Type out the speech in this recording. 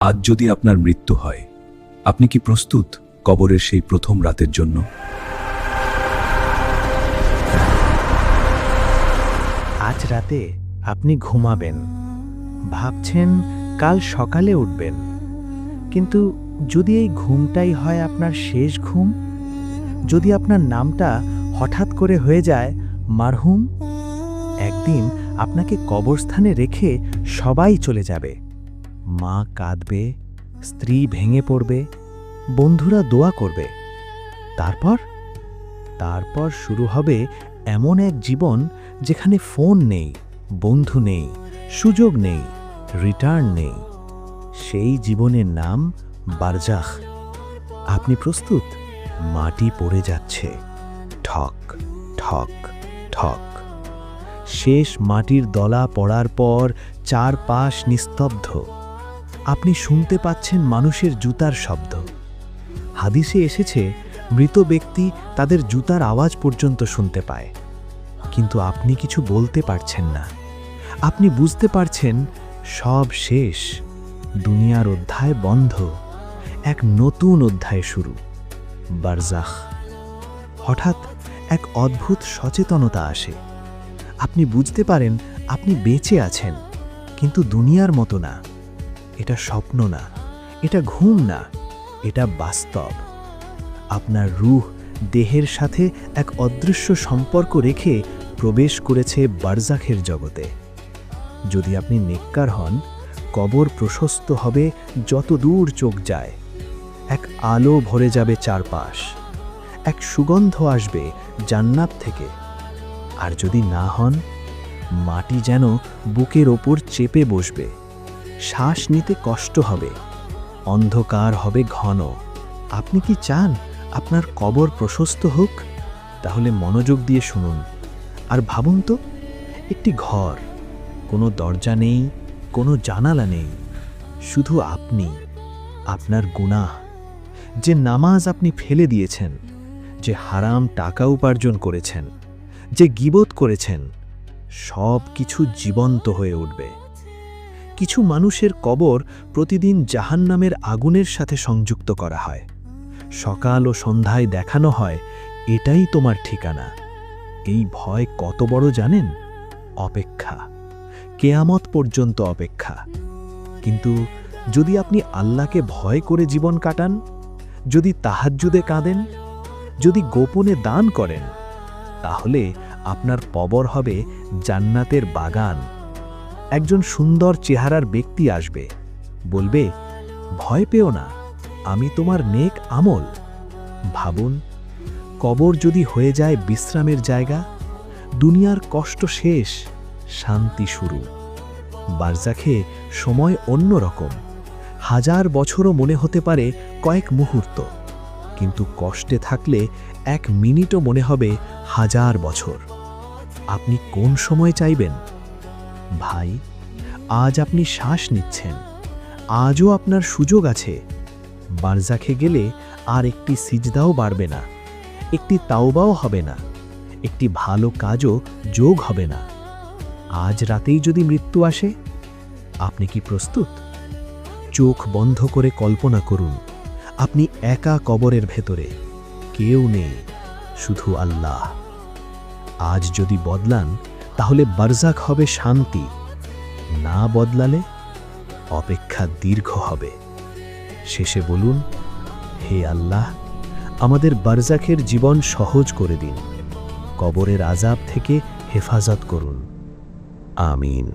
আজ যদি আপনার মৃত্যু হয়, আপনি কি প্রস্তুত কবরের সেই প্রথম রাতের জন্য? আজ রাতে আপনি ঘুমাবেন, ভাবছেন কাল সকালে উঠবেন, কিন্তু যদি এই ঘুমটাই হয় আপনার শেষ ঘুম, যদি আপনার নামটা হঠাৎ করে হয়ে যায় মারহুম, একদিন আপনাকে কবরস্থানে রেখে সবাই চলে যাবে। মা কাঁদবে, স্ত্রী ভেঙে পড়বে, বন্ধুরা দোয়া করবে। তারপর শুরু হবে এমন এক জীবন যেখানে ফোন নেই, বন্ধু নেই, সুযোগ নেই, রিটার্ন নেই। সেই জীবনের নাম বারজাখ। আপনি প্রস্তুত? মাটি পড়ে যাচ্ছে, ঠক ঠক ঠক। শেষ মাটির দলা পড়ার পর চারপাশ নিস্তব্ধ। আপনি শুনতে পাচ্ছেন মানুষের জুতার শব্দ। হাদিসে এসেছে, মৃত ব্যক্তি তাদের জুতার আওয়াজ পর্যন্ত শুনতে পায়। কিন্তু আপনি কিছু বলতে পারছেন না। আপনি বুঝতে পারছেন সব শেষ, দুনিয়ার অধ্যায় বন্ধ, এক নতুন অধ্যায় শুরু, বারজাখ। হঠাৎ এক অদ্ভুত সচেতনতা আসে। আপনি বুঝতে পারেন আপনি বেঁচে আছেন, কিন্তু দুনিয়ার মতো না। এটা স্বপ্ন না, এটা ঘুম না, এটা বাস্তব। আপনার রূহ দেহের সাথে এক অদৃশ্য সম্পর্ক রেখে প্রবেশ করেছে বারজাখের জগতে। যদি আপনি নেককার হন, কবর প্রশস্ত হবে যত দূর চোখ যায়। এক আলো ভরে যাবে চারপাশ, এক সুগন্ধ আসবে জান্নাত থেকে। আর যদি না হন, মাটি যেন বুকের ওপর চেপে বসবে। শ্বাস নিতে কষ্ট হবে, অন্ধকার হবে ঘন। আপনি কি চান আপনার কবর প্রশস্ত হোক? তাহলে মনোযোগ দিয়ে শুনুন আর ভাবুন তো, একটি ঘর, কোনো দরজা নেই, কোনো জানালা নেই, শুধু আপনি, আপনার গুনাহ, যে নামাজ আপনি ফেলে দিয়েছেন, যে হারাম টাকা উপার্জন করেছেন, যে গীবত করেছেন, সব কিছু জীবন্ত হয়ে উঠবে। কিছু মানুষের কবর প্রতিদিন জাহান্নামের আগুনের সাথে সংযুক্ত করা হয়। সকাল ও সন্ধ্যায় দেখানো হয়, এটাই তোমার ঠিকানা। এই ভয় কত বড় জানেন? অপেক্ষা, কেয়ামত পর্যন্ত অপেক্ষা। কিন্তু যদি আপনি আল্লাহকে ভয় করে জীবন কাটান, যদি তাহাজ্জুদে কাঁদেন, যদি গোপনে দান করেন, তাহলে আপনার কবর হবে জান্নাতের বাগান। একজন সুন্দর চেহারার ব্যক্তি আসবে, বলবে, ভয় পেও না, আমি তোমার নেক আমল। ভাবুন, কবর যদি হয়ে যায় বিশ্রামের জায়গা, দুনিয়ার কষ্ট শেষ, শান্তি শুরু। বারজাখে সময় অন্য রকম। 1000 বছরও মনে হতে পারে কয়েক মুহূর্ত, কিন্তু কষ্টে থাকলে 1 মিনিটও মনে হবে 1000 বছর। আপনি কোন সময় চাইবেন? ভাই, আজ আপনি শ্বাস নিচ্ছেন, আজও আপনার সুযোগ আছে। বারজাখে গেলে আর একটি সিজদাও বাড়বে না, একটি তাওবাও হবে না, একটি ভালো কাজও যোগ হবে না। আজ রাতেই যদি মৃত্যু আসে, আপনি কি প্রস্তুত? চোখ বন্ধ করে কল্পনা করুন, আপনি একা কবরের ভেতরে, কেউ নেই, শুধু আল্লাহ। আজ যদি বদলান, তাহলে বারজাখ হবে শান্তি। না বদলালে অপেক্ষা দীর্ঘ হবে। শেষে বলুন, হে আল্লাহ, আমাদের বারজাখের জীবন সহজ করে দিন, কবরের আযাব থেকে হেফাজত করুন। আমিন।